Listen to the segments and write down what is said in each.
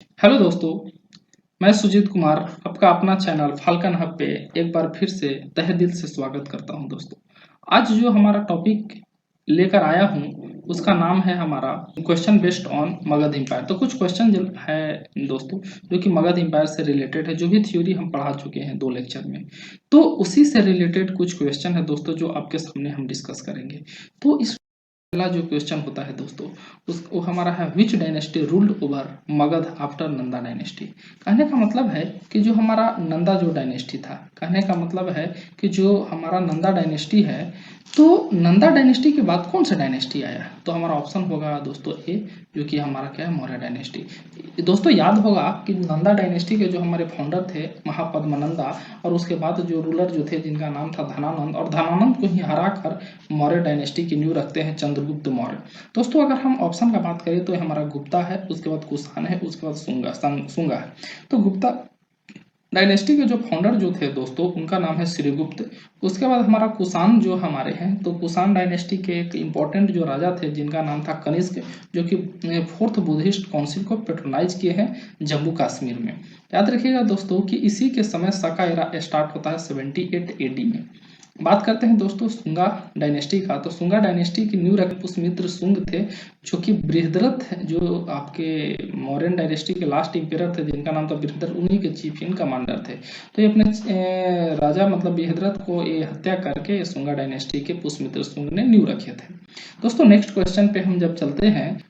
Hello दोस्तों, मैं सुजीत कुमार आपका अपना चैनल फाल्कन हब पे एक बार फिर से तहे दिल से स्वागत करता हूं। दोस्तों, आज जो हमारा टॉपिक लेकर आया हूं उसका नाम है हमारा question based on Magadh empire. तो कुछ क्वेश्चन जो है दोस्तों, जो कि मगध एम्पायर से रिलेटेड है, जो भी थ्योरी हम पढ़ा चुके हैं 2 लेक्चर में, तो उसी से रिलेटेड कुछ क्वेश्चन है दोस्तों जो आपके सामने हम डिस्कस करेंगे। तो इस पहला जो क्वेश्चन होता है दोस्तों, वो हमारा है, विच dynasty ruled over Magadh after Nanda dynasty. कहने का मतलब है कि जो हमारा नंदा जो डायनेस्टी था, कहने का मतलब है कि जो हमारा नंदा डायनेस्टी है, तो नंदा डायनेस्टी के बाद कौन सा डायनेस्टी आया? तो हमारा ऑप्शन होगा दोस्तों ए, जो कि हमारा क्या है, मौर्य डायनेस्टी। दोस्तों याद होगा कि नंदा डायनेस्टी के जो हमारे फाउंडर थे महापद्मनंदा, और उसके बाद जो रूलर जो थे जिनका नाम था धनानंद, और धनानंद को ही हरा कर मौर्य डायनेस्टी की नींव रखते हैं चंद्रगुप्त मौर्य। दोस्तों अगर हम ऑप्शन का बात करें तो हमारा गुप्ता है, उसके बाद कुषाण है, उसके बाद सुंगा है। तो गुप्ता डायनेस्टी के जो फाउंडर जो थे दोस्तों, उनका नाम है श्रीगुप्त। उसके बाद हमारा कुषाण जो हमारे हैं, तो कुषाण डायनेस्टी के एक इंपॉर्टेंट जो राजा थे जिनका नाम था कनिष्क, जो कि फोर्थ बुद्धिस्ट काउंसिल को पेट्रोनाइज किए हैं जम्मू कश्मीर में। याद रखिएगा दोस्तों कि इसी के समय शका एरा स्टार्ट होता है 78 AD में। बात करते हैं दोस्तों सुंगा डायनेस्टी का। तो सुंगा डायनेस्टी की न्यू रखे पुष्यमित्र सुंग थे, जो कि बृहद्रथ जो आपके मौर्यन डायनेस्टी के लास्ट इंपेरर थे जिनका नाम था बृहद्रथ, उन्हीं के चीफ इन कमांडर थे। तो ये अपने राजा मतलब बृहद्रथ को ये हत्या करके सुंगा डायनेस्टी के पुष्यमित्र सुंग ने न्यू रखे थे। दोस्तों नेक्स्ट क्वेश्चन पे हम जब चलते हैं,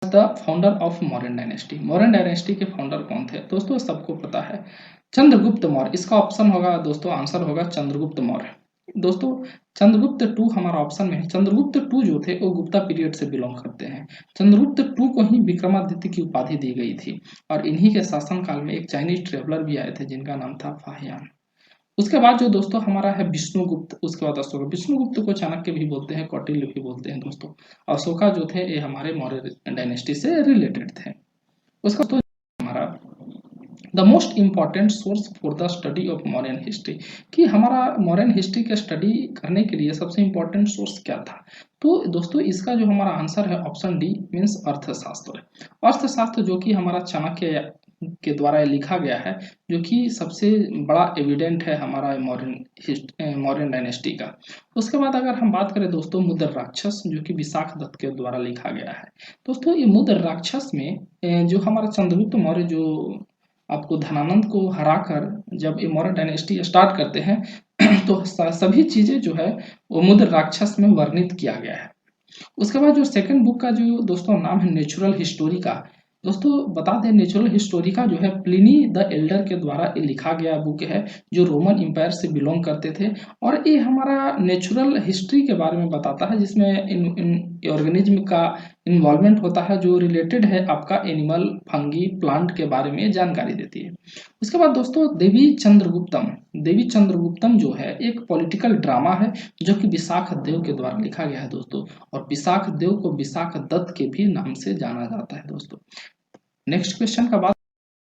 the founder of Mauryan dynasty. Mauryan dynasty के फाउंडर कौन थे? दोस्तों सबको पता है, चंद्रगुप्त मौर्य। इसका ऑप्शन होगा दोस्तों, आंसर होगा चंद्रगुप्त मौर्य। दोस्तों चंद्रगुप्त टू हमारा ऑप्शन में है। चंद्रगुप्त टू जो थे वो गुप्ता पीरियड से बिलोंग करते हैं। चंद्रगुप्त टू को ही विक्रमादित्य की उपाधि दी गई थी, और इन्हीं के शासन काल में एक चाइनीज ट्रेवलर भी आए थे जिनका नाम था फाहियान। उसके बाद जो दोस्तों हमारा है विष्णुगुप्त, उसके बाद अशोका। विष्णुगुप्त को चाणक्य भी बोलते हैं, कौटिल्य भी बोलते हैं दोस्तों। अशोका जो थे ये हमारे मौर्य डायनेस्टी से रिलेटेड थे। उसका तो हमारा the most important source for the study of modern history, कि हमारा मॉडर्न हिस्ट्री का स्टडी करने के लिए सबसे इम्पोर्टेंट सोर्स क्या था? तो दोस्तों इसका जो हमारा आंसर है ऑप्शन डी मीन्स अर्थशास्त्र। अर्थशास्त्र जो कि हमारा चाणक्य के द्वारा लिखा गया है, जो कि सबसे बड़ा एविडेंट है हमारा मौर्यन डायनेस्टी का। उसके बाद अगर हम बात करें दोस्तों मुद्र राक्षस, जो कि विशाख दत्त के द्वारा लिखा गया है। दोस्तों ये मुद्र राक्षस में जो हमारा चंद्रगुप्त मौर्य जो आपको धनानंद को हराकर जब ये मौर्य डायनेस्टी स्टार्ट करते हैं तो सभी चीजें जो है वो मुद्र राक्षस में वर्णित किया गया है। उसके बाद जो सेकंड बुक का जो दोस्तों नाम है नेचुरल हिस्टोरी का। दोस्तों बता दें नेचुरल हिस्टोरी का जो है प्लिनी द एल्डर के द्वारा ये लिखा गया बुक है, जो रोमन इंपायर से बिलोंग करते थे। और ये हमारा नेचुरल हिस्ट्री के बारे में बताता है, जिसमें इन ऑर्गेनिज्म का इन्वॉल्वमेंट होता है, जो रिलेटेड है आपका एनिमल, फंगी, प्लांट के बारे में जानकारी देती है। उसके बाद दोस्तों देवी चंद्रगुप्तम जो है एक पॉलिटिकल ड्रामा है, जो कि विशाख देव के द्वारा लिखा गया है दोस्तों। और विशाख देव को विशाख दत्त के भी नाम से जाना जाता है दोस्तों। नेक्स्ट क्वेश्चन का बात,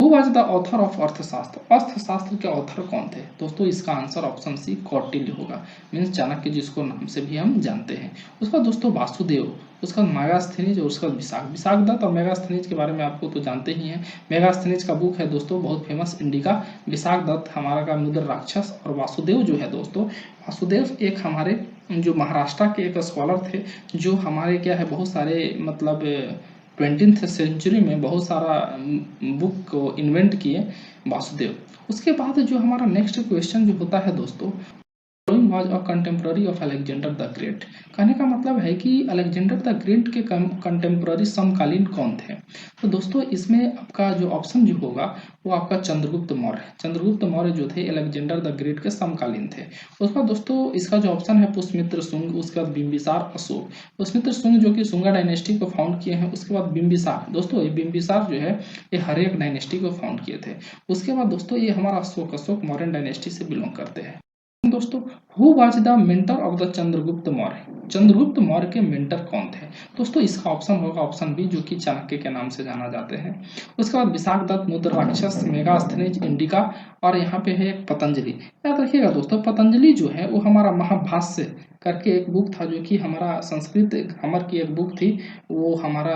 who was the author of अर्थशास्त्र। अर्थशास्त्र के ऑथर कौन थे? दोस्तों इसका आंसर ऑप्शन सी कौटिल्य होगा, मीन्स चाणक्य जिसको नाम से भी हम जानते हैं। उसका दोस्तों वासुदेव, उसका मेगास्थनीज, और उसका विशाख दत्त। और मेगास्थनीज के बारे में आपको तो जानते ही हैं, मेगास्थनीज का बुक है दोस्तों बहुत फेमस, इंडिका। विशाख दत्त हमारा का मुद्र राक्षस। और वासुदेव जो है दोस्तों, वासुदेव एक हमारे जो महाराष्ट्र के एक स्कॉलर थे, जो हमारे क्या है बहुत सारे मतलब 20th सेंचुरी में बहुत सारा बुक को इन्वेंट किए वासुदेव। उसके बाद जो हमारा नेक्स्ट क्वेश्चन जो होता है दोस्तों, was a contemporary of Alexander the great. कहने का मतलब है कि अलेक्जेंडर द ग्रेट के कंटेम्प्रेरी समकालीन कौन थे? तो दोस्तों इसमें आपका जो ऑप्शन जो होगा वो आपका चंद्रगुप्त मौर्य। चंद्रगुप्त मौर्य जो थे अलेक्जेंडर द ग्रेट के समकालीन थे। उसके बाद दोस्तों इसका जो ऑप्शन है पुष्यमित्र सुंग, उसके बाद बिंबिसार अशोक। पुष्यमित्र सुंग जो कि सुंगा डायनेस्टी को फाउंड किए हैं। उसके बाद बिंबिसार, दोस्तों ये बिंबिसार जो है ये हरेक डायनेस्टी को फाउंड किए थे। उसके बाद दोस्तों ये हमारा अशोक मौर्यन डायनेस्टी से बिलोंग करते हैं। दोस्तों who was the mentor of the Chandragupta Maurya. Chandragupta Maurya के मेंटर कौन थे? दोस्तों इसका ऑप्शन होगा ऑप्शन बी, जो कि चाणक्य के नाम से जाना जाते हैं। उसके बाद विशाख दत्त, मुद्र राक्षस, मेगास्थनीज, इंडिका, और यहाँ पे है एक पतंजलि। याद रखिएगा दोस्तों पतंजलि जो है वो हमारा महाभाष्य करके एक बुक था, जो कि हमारा संस्कृत ग्रामर की एक बुक थी, वो हमारा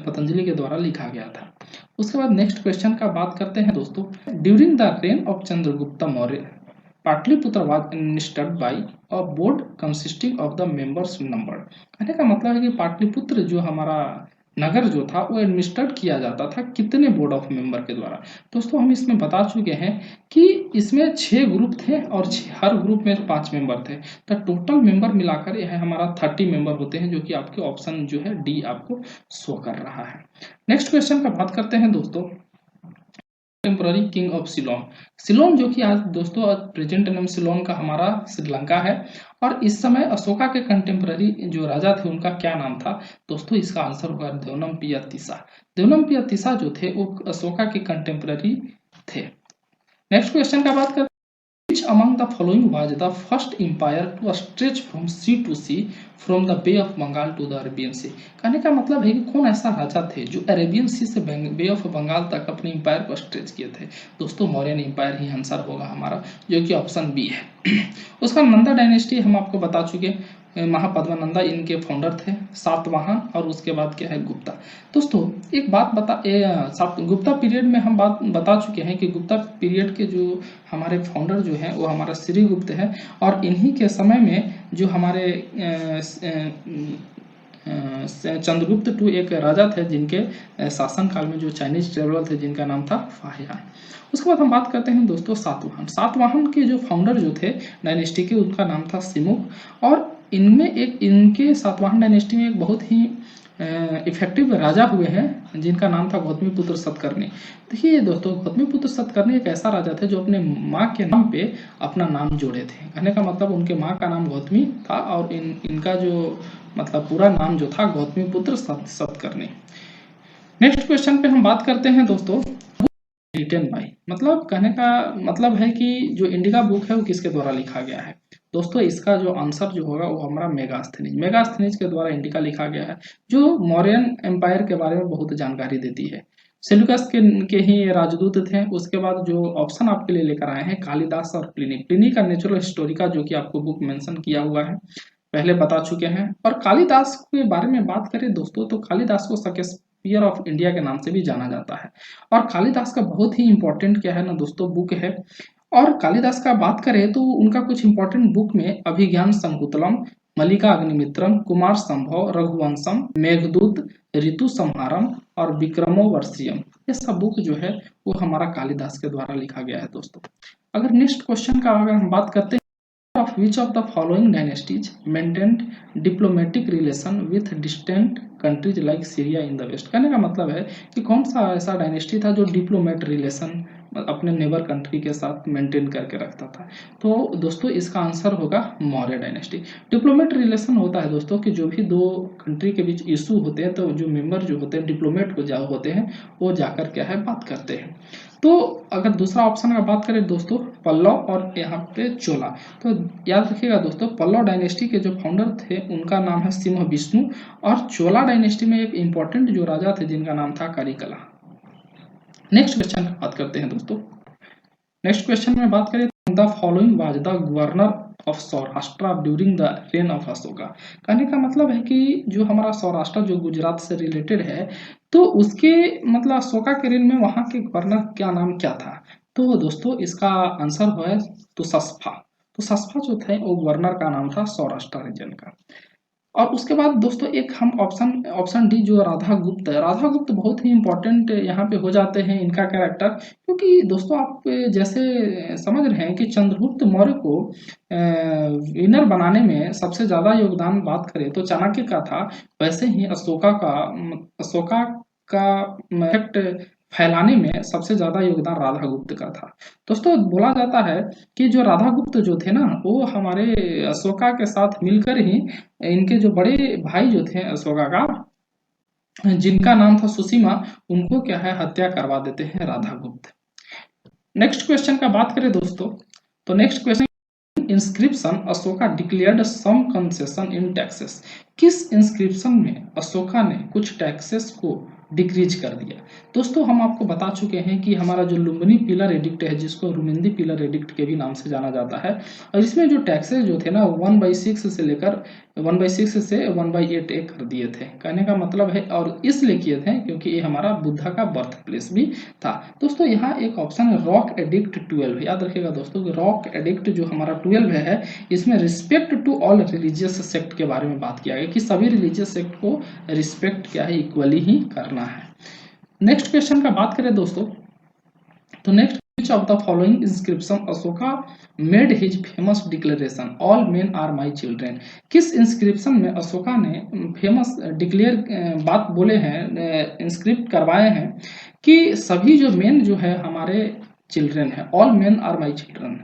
पतंजलि के द्वारा लिखा गया था। उसके बाद नेक्स्ट क्वेश्चन का बात करते हैं दोस्तों। During the rain of Chandragupta Maurya Pataliputra was administered by a board consisting of the members number. कहने का मतलब है कि पाटलिपुत्र जो हमारा नगर जो था वो एडमिनिस्ट्रेट किया जाता था कितने बोर्ड ऑफ मेंबर के द्वारा। दोस्तों हम इसमें बता चुके हैं कि इसमें 6 ग्रुप थे और हर ग्रुप में 5 मेंबर थे, तो टोटल मेंबर मिलाकर यह हमारा 30 मेंबर होते हैं, जो कि आपके ऑप्शन जो है डी आपको शो कर रहा है। नेक्स्ट क्वेश्चन का बात करते हैं दोस्तों। Temporary king of Ceylon. Ceylon जो कि आज दोस्तों प्रेजेंट नेम सिलोन का हमारा श्रीलंका है, और इस समय अशोका के कंटेम्पररी जो राजा थे उनका क्या नाम था दोस्तों? इसका आंसर होगा देवनमपिया तीसा। देवनमपिया तीसा जो थे वो अशोका के कंटेम्पररी थे। नेक्स्ट क्वेश्चन का बात करते हैं। Which among the following was the first empire to stretch from sea to sea from the Bay of Bengal to the Arabian Sea? कहने का मतलब है कि कौन ऐसा राजा थे जो अरेबियन सी से बे ऑफ बंगाल तक अपने एम्पायर को स्ट्रेच किए थे? दोस्तों मौर्यन एम्पायर ही आंसर होगा हमारा, जो कि ऑप्शन बी है। उसका नंदा डायनेस्टी हम आपको बता चुके, महापद्मानंदा इनके फाउंडर थे, सातवाहन, और उसके बाद क्या है गुप्ता। दोस्तों एक बात गुप्ता पीरियड में हम बात बता चुके हैं कि गुप्ता पीरियड के जो हमारे फाउंडर जो हैं वो हमारा श्रीगुप्त है, और इन्हीं के समय में जो हमारे चंद्रगुप्त टू एक राजा थे जिनके शासन काल में जो चाइनीज ट्रेवलर थे जिनका नाम था फाहियान। उसके बाद हम बात करते हैं दोस्तों सातवाहन। सातवाहन के जो फाउंडर जो थे डायनेस्टी के उनका नाम था सिमुक, और इनके सातवाहन डायनेस्टी में एक बहुत ही इफेक्टिव राजा हुए हैं जिनका नाम था गौतमीपुत्र सतकर्णी। देखिए दोस्तों गौतमीपुत्र सतकर्णी एक ऐसा राजा थे जो अपने माँ के नाम पे अपना नाम जोड़े थे। कहने का मतलब उनके माँ का नाम गौतमी था और इनका जो मतलब पूरा नाम जो था गौतमीपुत्र सतकर्णी। नेक्स्ट क्वेश्चन पे हम बात करते हैं दोस्तों रिटन बाय। मतलब कहने का मतलब है कि जो इंडिका बुक है वो किसके द्वारा लिखा गया है? दोस्तों इसका जो आंसर जो होगा वो हमारा मेगास्थनीज के द्वारा इंडिका लिखा गया है, जो मौर्यन एम्पायर के बारे में बहुत जानकारी देती है। सेल्यूकस के ही राजदूत थे। उसके बाद जो ऑप्शन आपके लिए लेकर आए हैं कालिदास और प्लिनी का नेचुरल हिस्टोरिका, जो कि आपको बुक मेंशन किया हुआ है, पहले बता चुके हैं। और कालिदास के बारे में बात करें दोस्तों तो कालिदास को शेक्सपियर ऑफ इंडिया के नाम से भी जाना जाता है, और कालिदास का बहुत ही इंपॉर्टेंट क्या है ना दोस्तों बुक है। और कालिदास का बात करें तो उनका कुछ इंपॉर्टेंट बुक में अभिज्ञान संकुतलम, मल्लिका अग्निमित्रम, कुमार संभव, रघुवंशम, मेघदूत, ऋतु संहारम और विक्रमोर्वशीयम, ये सब बुक जो है वो हमारा कालिदास के द्वारा लिखा गया है दोस्तों। अगर नेक्स्ट क्वेश्चन का अगर हम बात करते हैं, of which of the following dynasties maintained diplomatic relation with distant countries like Syria in the West? कहने का मतलब है कि कौन सा ऐसा डायनेस्टी था जो डिप्लोमेट रिलेशन अपने नेबर कंट्री के साथ मेंटेन करके रखता था? तो दोस्तों इसका आंसर होगा मौर्य डायनेस्टी। डिप्लोमेट रिलेशन होता है दोस्तों कि जो भी दो कंट्री के बीच इशू होते हैं तो जो मेंबर जो होते हैं डिप्लोमेट होते हैं वो जाकर क्या है बात करते हैं। तो अगर दूसरा ऑप्शन का बात करें दोस्तों पल्लव और यहाँ पे चोला, तो याद रखिएगा दोस्तों पल्लव डायनेस्टी के जो फाउंडर थे उनका नाम है सिंह विष्णु, और चोला डायनेस्टी में एक इंपॉर्टेंट जो राजा थे जिनका नाम था करिकला। नेक्स्ट क्वेश्चन की बात करते हैं दोस्तों। नेक्स्ट क्वेश्चन में बात करें the following was the governor of Saurashtra during the rain of Ashoka. कहने का मतलब है कि जो हमारा सौराष्ट्र जो गुजरात से रिलेटेड है, तो उसके मतलब अशोका के रेन में वहां के गवर्नर क्या नाम क्या था? तो दोस्तों इसका आंसर है तुषस्फा जो थे वो गवर्नर का नाम था सौराष्ट्र रीजन का। और उसके बाद दोस्तों एक हम ऑप्शन डी जो राधा गुप्त बहुत ही इंपॉर्टेंट यहाँ पे हो जाते हैं इनका कैरेक्टर, क्योंकि दोस्तों आप जैसे समझ रहे हैं कि चंद्रगुप्त मौर्य को विनर बनाने में सबसे ज्यादा योगदान बात करें तो चाणक्य का था, वैसे ही अशोका का इफेक्ट फैलाने में सबसे ज्यादा योगदान राधा गुप्त का था। दोस्तों बोला जाता है कि जो राधा गुप्त जो थे ना वो हमारे अशोका के साथ मिलकर ही इनके जो बड़े भाई जो थे अशोका का जिनका नाम था सुसीमा, उनको क्या है हत्या करवा देते हैं राधा गुप्त। नेक्स्ट क्वेश्चन का बात करें दोस्तों तो next question inscription Ashoka declared some concession in taxes. किस इंस्क्रिप्शन में अशोका ने कुछ टैक्सेस को डिक्रीज कर दिया? दोस्तों हम आपको बता चुके हैं कि हमारा जो लुम्बिनी पिलर एडिक्ट है जिसको रुमिंदी पिलर एडिक्ट के भी नाम से जाना जाता है, और इसमें जो टैक्सेस जो थे ना 1/6 से लेकर 1/6 से 1/8 कर दिए थे। कहने का मतलब है, और इसलिए किए थे क्योंकि ये हमारा बुद्धा का बर्थ प्लेस भी था। दोस्तों यहाँ एक ऑप्शन है रॉक एडिक्ट 12, याद रखिएगा दोस्तों कि रॉक एडिक्ट जो हमारा 12 है, इसमें respect to all religious sect के बारे में बात किया गया कि सभी रिलीजियस सेक्ट को रिस्पेक्ट क्या है, इक्वली ही करना है। नेक्स्ट क्वेश्चन का बात करें दोस्तों, तो next, which of the following inscription Ashoka made his famous declaration all men are my children. किस इंस्क्रिप्शन में अशोका ने फेमस डिक्लेयर बात बोले हैं, इंस्क्रिप्ट करवाए हैं कि सभी जो मेन जो है हमारे चिल्ड्रन है, all men are my children.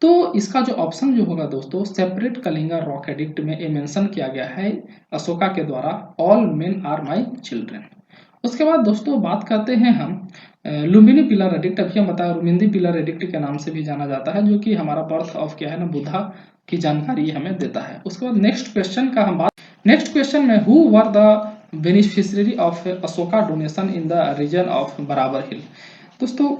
तो इसका जो ऑप्शन जो होगा दोस्तों, सेपरेट कलिंगा रॉक एडिक्ट में ये मेंशन किया गया है अशोका के द्वारा, all men are my children. उसके बाद दोस्तों बात करते हैं हम लुम्बिनी पिलर एडिक्ट। अभी हम बताया लुम्बिनी पिलर एडिक्ट के नाम से भी जाना जाता है, जो कि हमारा बर्थ ऑफ क्या है ना, बुद्धा की जानकारी हमें देता है। उसके बाद नेक्स्ट क्वेश्चन का हम बात, नेक्स्ट क्वेश्चन में who were the beneficiary of Ashoka donation in the region of Barabar hill. दोस्तों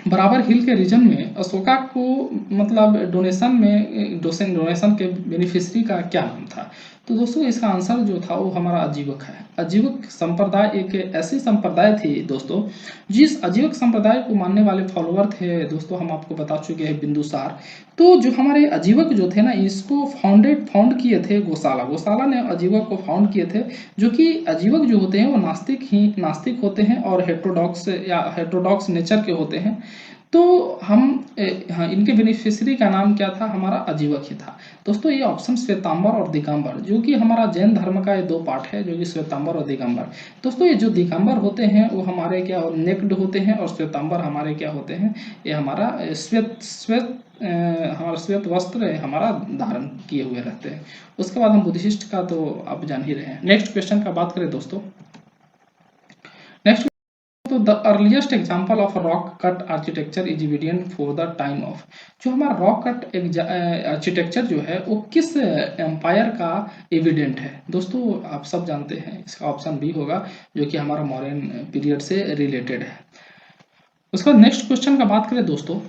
बराबर हिल के रीजन में अशोका को मतलब डोनेशन के बेनिफिशियरी का क्या नाम था। तो दोस्तों इसका आंसर जो था वो हमारा आजीवक है। आजीवक संप्रदाय एक ऐसी संप्रदाय थी दोस्तों, जिस आजीवक संप्रदाय को मानने वाले फॉलोअर थे दोस्तों, हम आपको बता चुके हैं बिंदुसार। तो जो हमारे आजीवक जो थे ना, इसको फाउंड किए थे गोशाला ने आजीवक को फाउंड किए थे। जो कि आजीवक जो होते हैं वो नास्तिक होते हैं और हेट्रोडॉक्स नेचर के होते हैं। तो हम हाँ, इनके बेनिफिशियरी का नाम क्या था, हमारा आजीवक ही था। दोस्तों ये ऑप्शन श्वेतांबर और दिगंबर, जो कि हमारा जैन धर्म का ये दो पार्ट है, जो कि श्वेतांबर और दिगंबर। दोस्तों ये जो दिगंबर होते हैं वो हमारे क्या नेक्ड होते हैं, और श्वेतांबर हमारे क्या होते हैं, ये हमारा हमारा श्वेत वस्त्र हमारा धारण किए हुए रहते हैं। उसके बाद हम बुद्धिस्ट का तो आप जान ही रहे हैं। नेक्स्ट क्वेश्चन का बात करें दोस्तों, नेक्स्ट, तो the earliest example of rock cut architecture is evident for the time of. जो हमारा रॉक कट आर्किटेक्चर जो है वो किस एम्पायर का एविडेंट है। दोस्तों आप सब जानते हैं इसका ऑप्शन बी होगा, जो कि हमारा मॉडर्न पीरियड से रिलेटेड है। उसके बाद नेक्स्ट क्वेश्चन का बात करें दोस्तों,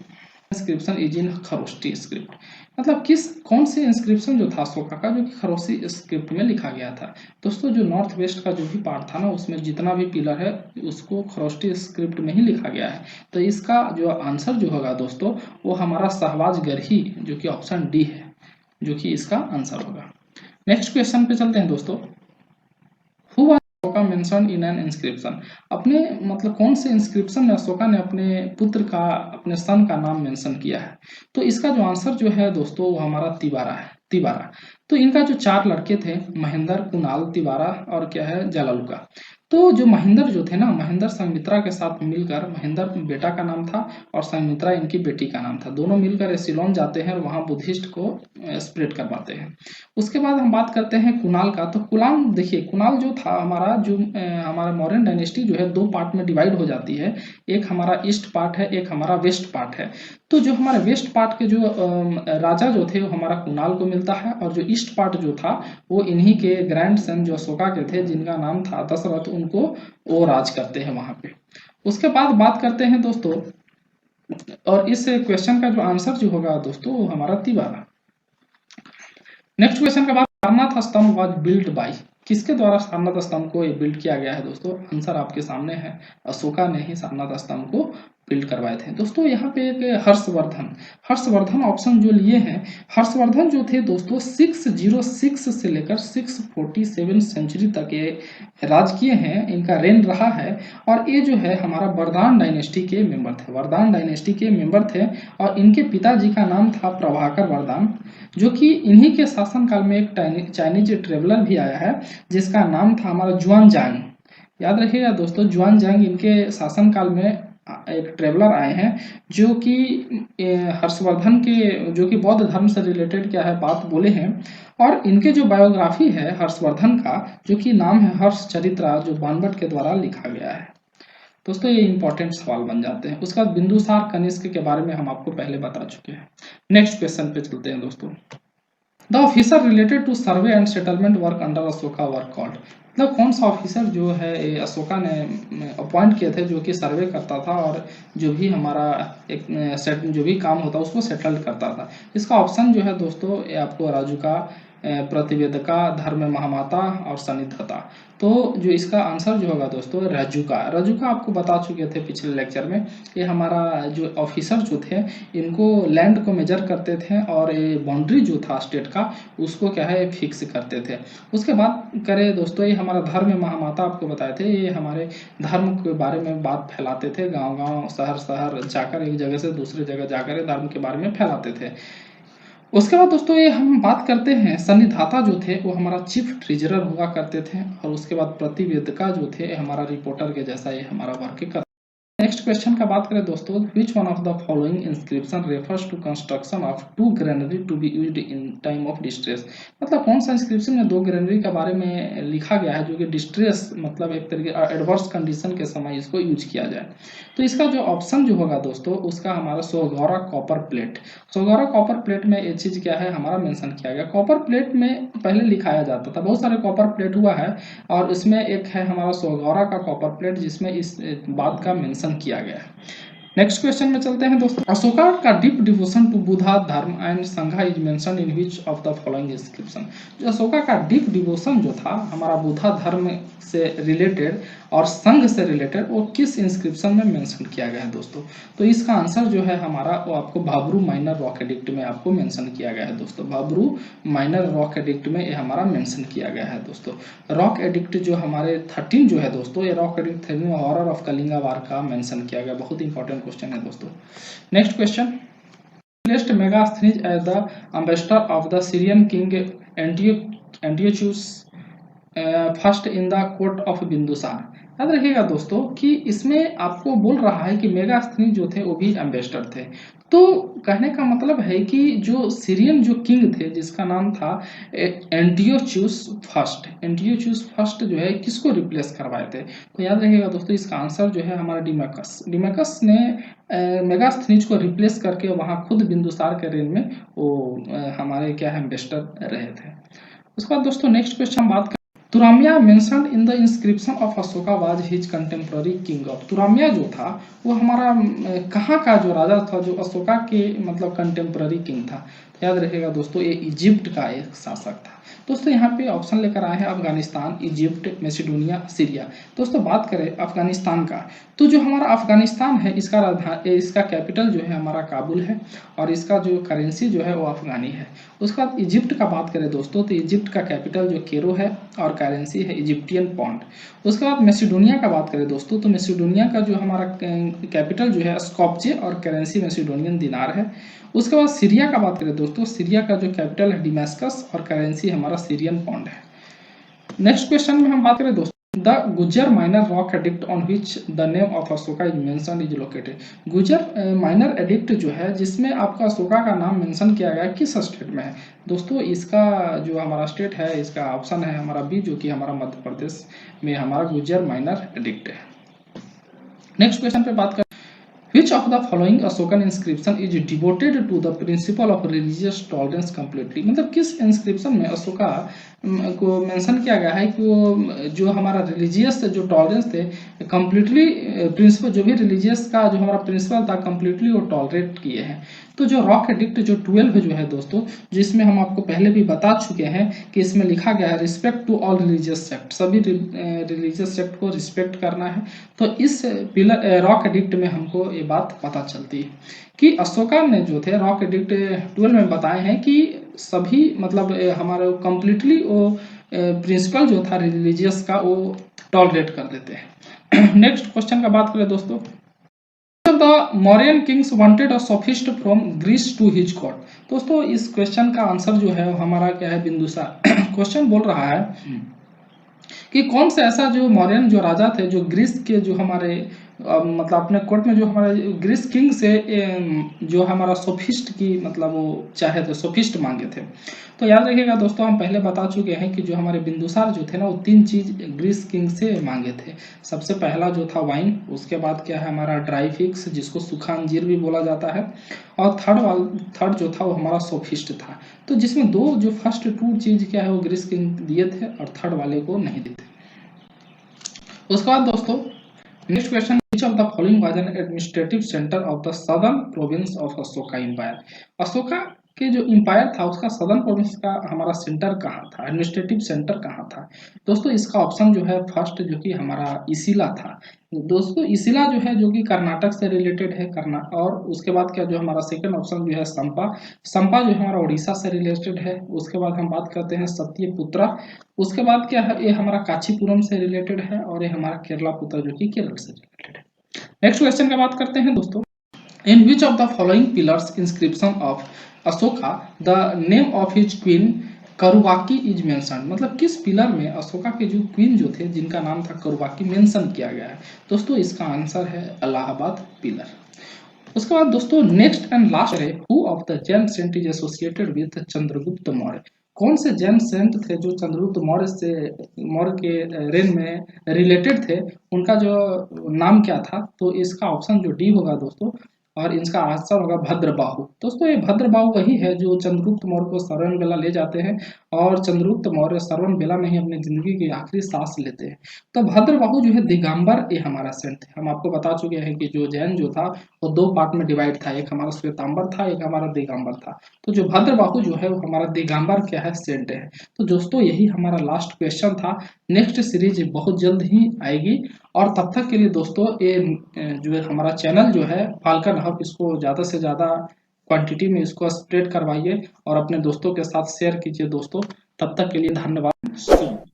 inscription is in Kharosthi script. मतलब कौन से इंस्क्रिप्शन जो था अशोका का, जो कि खरोष्टी स्क्रिप्ट में लिखा गया था। दोस्तों जो नॉर्थ वेस्ट का जो भी पार्ट था ना, उसमें जितना भी पिलर है उसको खरोष्टी स्क्रिप्ट में ही लिखा गया है। तो इसका जो आंसर जो होगा दोस्तों, वो हमारा शहबाज गरही, जो कि ऑप्शन डी है, जो कि इसका आंसर होगा। नेक्स्ट क्वेश्चन पे चलते हैं दोस्तों, who Ashoka mention in an inscription. अपने मतलब कौन से इंस्क्रिप्शन में अशोका ने अपने पुत्र का, अपने सन का नाम मेंशन किया है। तो इसका जो आंसर जो है दोस्तों, वो हमारा तिवारा है, तिवारा। तो इनका जो 4 लड़के थे, महेंद्र, कुणाल, तिवारा और क्या है, जलालुका। तो जो महेंद्र जो थे ना, महेंद्र संघमित्रा के साथ मिलकर, महेंद्र बेटा का नाम था और संघमित्रा इनकी बेटी का नाम था। दोनों मिलकर सिलोन जाते हैं और वहां बुद्धिस्ट को स्प्रेड करवाते हैं। उसके बाद हम बात करते हैं कुणाल का। तो कुणाल देखिए, कुणाल जो था हमारा, जो हमारा मौर्यन डायनेस्टी जो है 2 पार्ट में डिवाइड हो जाती है। एक हमारा ईस्ट पार्ट है, एक हमारा वेस्ट पार्ट है। तो जो हमारे वेस्ट पार्ट के जो राजा जो थे वो हमारा कुणाल को मिलता है, और जो ईस्ट पार्ट जो था वो इन्हीं के ग्रैंड सन जो अशोका के थे, जिनका नाम था दशरथ, उनको वो राज करते हैं वहां पे। उसके बाद बात करते हैं दोस्तों, और इस क्वेश्चन का जो आंसर जो होगा दोस्तों, वो हमारा तिवारा। नेक्स्ट क्वेश्चन के बाद, सारनाथ स्तंभ वाज बिल्ड बाय। किसके द्वारा सारनाथ स्तंभ को ये बिल्ड किया गया है दोस्तों। आंसर आपके सामने है, अशोका ने ही सारनाथ स्तंभ को बिल्ड करवाए थे। दोस्तों यहाँ पे एक हर्षवर्धन ऑप्शन जो लिए हैं, हर्षवर्धन जो थे दोस्तों 606 से लेकर 647 सेंचुरी तक ये राज किए हैं, इनका रेन रहा है। और ये जो है हमारा वरदान डायनेस्टी के मेंबर थे, वरदान डायनेस्टी के मेंबर थे। और इनके पिताजी का नाम था प्रभाकर वरदान, जो कि इन्हीं के शासनकाल में एक चाइनीज ट्रेवलर भी आया है, जिसका नाम था हमारा जुआनजांग। याद रखिएगा दोस्तों, जुआनजांग इनके शासनकाल में एक ट्रेवलर आए हैं, जो कि हर्षवर्धन के, जो कि बौद्ध धर्म से रिलेटेड क्या है बात बोले हैं। और इनके जो बायोग्राफी है हर्षवर्धन का, जो कि नाम है हर्ष चरित्रा, जो बानभट्ट के द्वारा लिखा गया है। दोस्तों ये इंपॉर्टेंट सवाल बन जाते हैं। उसके बाद बिंदुसार कनिष्क के बारे में हम आपको पहले बता चुके हैं। नेक्स्ट क्वेश्चन पे चलते हैं दोस्तों, the officer related to survey and settlement work under Ashoka work called. मतलब कौन सा ऑफिसर जो है अशोका ने अपॉइंट किए थे, जो कि सर्वे करता था और जो भी हमारा एक जो भी काम होता उसको सेटल करता था। इसका ऑप्शन जो है दोस्तों, ये आपको राजुका प्रतिवेदिका, धर्म महामाता और सनिधता। तो जो इसका आंसर जो होगा दोस्तों रज्जुका। रज्जुका आपको बता चुके थे पिछले लेक्चर में, ये हमारा जो ऑफिसर जो थे इनको लैंड को मेजर करते थे और ये बाउंड्री जो था स्टेट का उसको क्या है फिक्स करते थे। उसके बाद करें दोस्तों, ये हमारा धर्म महामाता आपको बताए थे, ये हमारे धर्म के बारे में बात फैलाते थे, गांव गांव शहर शहर जाकर एक जगह से दूसरे जगह जाकर धर्म के बारे में फैलाते थे। उसके बाद दोस्तों ये हम बात करते हैं सन्निधाता जो थे वो हमारा चीफ ट्रेजरर हुआ करते थे, और उसके बाद प्रतिवेदिका जो थे हमारा रिपोर्टर के जैसा ये हमारा वर्क करते। नेक्स्ट क्वेश्चन का बात करें दोस्तों, which one of the following inscription refers to construction of 2 granary to be used in time of distress. मतलब कौन सा इंस्क्रिप्शन में 2 ग्रेनरी के बारे में लिखा गया है जो कि डिस्ट्रेस मतलब एक तरीके एडवर्स कंडीशन के समय इसको यूज किया जाए। तो इसका जो ऑप्शन जो होगा दोस्तों उसका हमारा Sohgaura copper plate. Sohgaura copper plate में ये चीज क्या है हमारा मेंशन किया गया। कॉपर प्लेट में पहले लिखाया जाता था, बहुत सारे कॉपर प्लेट हुआ है और इसमें एक है हमारा सोगौरा का कॉपर प्लेट जिसमें इस बात का मेंशन किया गया है। नेक्स्ट क्वेश्चन में चलते हैं दोस्तों, अशोका का डीप डिवोशन टू बुद्धा धर्म एंड संघा is mentioned in which of the following inscription. जो अशोका का डीप डिवोशन जो था हमारा बुद्धा धर्म से रिलेटेड और संघ से रिलेटेड वो किस इंस्क्रिप्शन में मेंशन किया गया है दोस्तों। तो इसका आंसर जो है हमारा वो आपको भाबरू माइनर रॉक एडिक्ट में आपको मेंशन किया गया है दोस्तों। भाबरू माइनर रॉक एडिक्ट में ये हमारा मेंशन किया गया है दोस्तों। रॉक एडिक्ट जो हमारे 13 जो है दोस्तों, ये rock edict 13 horror of Kalinga war का मेंशन किया गया। बहुत इंपॉर्टेंट क्वेश्चन है दोस्तों। Next question, placed Megasthenes as the ambassador of the Syrian king Antiochus first in the court of Bindusara. याद रखिएगा दोस्तों कि इसमें आपको बोल रहा है कि मेगास्थनी जो थे वो भी एम्बेसडर थे। तो कहने का मतलब है कि जो सीरियन जो किंग थे जिसका नाम था एंटियोचुस फर्स्ट, एंटियोचुस फर्स्ट जो है किसको रिप्लेस करवाए थे। तो याद रखिएगा दोस्तों इसका आंसर जो है हमारा डिमेकस। डिमेकस ने मेगास्थनीज को रिप्लेस करके वहां खुद बिंदुसार के रेन में वो हमारे क्या है एम्बेसडर रहे थे। उसके बाद दोस्तों नेक्स्ट क्वेश्चन बात करें, Turamaya mentioned in the inscription of Ashoka was his contemporary king of. Turamaya जो था वो हमारा कहाँ का जो राजा था जो अशोका के मतलब कंटेम्प्रेरी किंग था। तो याद रखिएगा दोस्तों ये इजिप्ट का एक शासक था। दोस्तों यहाँ पे ऑप्शन लेकर आए हैं अफगानिस्तान, इजिप्ट, मैसिडोनिया, सीरिया। दोस्तों बात करें अफगानिस्तान का, तो जो हमारा अफगानिस्तान है इसका राजधानी इसका कैपिटल जो है हमारा काबुल है और इसका जो करेंसी जो है वो अफगानी है। उसके बाद इजिप्ट का बात करें दोस्तों तो इजिप्ट का कैपिटल जो केरो है और करेंसी है इजिप्टियन पॉन्ड। उसके बाद मैसिडोनिया का बात करें दोस्तों तो मैसिडोनिया का जो हमारा कैपिटल जो है स्कॉप्जे और करेंसी मैसिडोनियन दिनार है। उसके बाद सीरिया का बात करें दोस्तों, सीरिया का जो कैपिटल है डिमेस्कस और करेंसी हमारा सीरियन पॉन्ड है। नेक्स्ट क्वेश्चन में हम बात करें दोस्तों, द गुजर minor rock edict on which the name of Ashoka is mentioned is located. गुजर माइनर एडिक्ट जो है जिसमें आपका अशोका का नाम मेंशन किया गया है किस स्टेट में है दोस्तों। इसका जो हमारा स्टेट है इसका ऑप्शन है हमारा बी जो कि हमारा मध्य प्रदेश में हमारा गुजर माइनर एडिक्ट है। नेक्स्ट क्वेश्चन पे बात करें, Which of the following Ashokan inscription is devoted to the principle of religious tolerance completely। मतलब किस इंस्क्रिप्शन में अशोका को मेंशन किया गया है कि वो जो हमारा रिलीजियस जो टॉलरेंस थे कम्प्लीटली प्रिंसिपल जो भी रिलीजियस का जो हमारा प्रिंसिपल था कम्प्लीटली वो टॉलरेट किए हैं। तो जो रॉक एडिक्ट जो 12 जो है दोस्तों जिसमें हम आपको पहले भी बता चुके हैं कि इसमें लिखा गया है respect to all religious sect, सभी रिलीजियस सेक्ट को रिस्पेक्ट करना है। तो इस पिलर रॉक एडिक्ट में हमको ये बात पता चलती है कि अशोका ने जो थे रॉक एडिक्ट 12 में बताए हैं कि सभी मतलब हमारे कम्प्लीटली वो प्रिंसिपल जो था रिलीजियस का वो टॉलरेट कर देते हैं। नेक्स्ट क्वेश्चन का बात करें दोस्तों, the Mauryan kings wanted a sophist from Greece to his court. दोस्तों इस क्वेश्चन का आंसर जो है हमारा क्या है बिंदुसार। क्वेश्चन बोल रहा है कि कौन सा ऐसा जो मौर्यन जो राजा थे जो ग्रीस के जो हमारे मतलब अपने कोर्ट में जो हमारे ग्रीस किंग से जो हमारा सोफिस्ट की मतलब वो चाहे थे सोफिस्ट मांगे थे। तो याद रखिएगा दोस्तों हम पहले बता चुके हैं कि जो हमारे बिंदुसार जो थे ना वो 3 चीज ग्रीस किंग से मांगे थे। सबसे पहला जो था वाइन, उसके बाद क्या है हमारा ड्राई फिक्स जिसको सूखा अंजीर भी बोला जाता है, और थर्ड जो था वो हमारा सोफिस्ट था। तो जिसमें जो फर्स्ट 2 चीज क्या है वो ग्रीस किंग दिए थे और थर्ड वाले को नहीं दिए थे। उसके बाद दोस्तों next question, which of the following was an administrative center of the southern province of Ashoka Empire। Ashoka कि जो एम्पायर था उसका सदर्न प्रोविंस का हमारा सेंटर कहाँ था, एडमिनिस्ट्रेटिव सेंटर कहाँ था। दोस्तों इसका ऑप्शन जो है फर्स्ट जो कि हमारा इसिला था। दोस्तों इसिला जो है जो कि कर्नाटक से रिलेटेड है और उसके बाद क्या जो हमारा सेकंड ऑप्शन जो है संपा। संपा जो हमारा उड़ीसा से रिलेटेड है। उसके बाद हम बात करते हैं सत्यपुत्रा। उसके बाद क्या है, ये हमारा कांचीपुरम से रिलेटेड है और ये हमारा केरला पुत्र जो कि केरल से रिलेटेड है। नेक्स्ट क्वेश्चन की बात करते हैं दोस्तों। In which of the following pillars inscription of Ashoka the name of his queen Karuvaki is mention. मतलब किस पिलर में अशोका के जो क्वीन जो थे जिनका नाम था करुवाकी मेंशन किया गया है। दोस्तों इसका आंसर है इलाहाबाद पिलर। उसके बाद दोस्तों नेक्स्ट एंड लास्ट है, who of the Jain saint is associated with Chandragupta Maurya. कौन से जैन सेंट थे जो चंद्रगुप्त मौर्य के रेन में रिलेटेड थे, उनका जो नाम क्या था। तो इसका ऑप्शन जो डी होगा दोस्तों, और इसका आंसर होगा भद्रबाहु। दोस्तों ये भद्रबाहु वही है जो चंद्रगुप्त मौर्य को श्रवण बेला ले जाते हैं और चंद्रगुप्त मौर्य श्रवण बेला में ही अपनी जिंदगी की आखिरी सांस लेते हैं। तो भद्रबाहु जो है दिगंबर ये हमारा सेंट है। हम आपको बता चुके हैं कि जो जैन जो था वो दो पार्ट में डिवाइड था, एक हमारा श्वेतांबर था, एक हमारा दिगंबर था। तो जो भद्रबाहु जो है वो हमारा दिगंबर क्या है, सेंट है। तो दोस्तों यही हमारा लास्ट क्वेश्चन था। नेक्स्ट सीरीज बहुत जल्द ही आएगी और तब तक के लिए दोस्तों ये जो है हमारा चैनल जो है फाल्कन हब, इसको ज़्यादा से ज़्यादा क्वांटिटी में इसको स्प्रेड करवाइए और अपने दोस्तों के साथ शेयर कीजिए दोस्तों। तब तक के लिए धन्यवाद।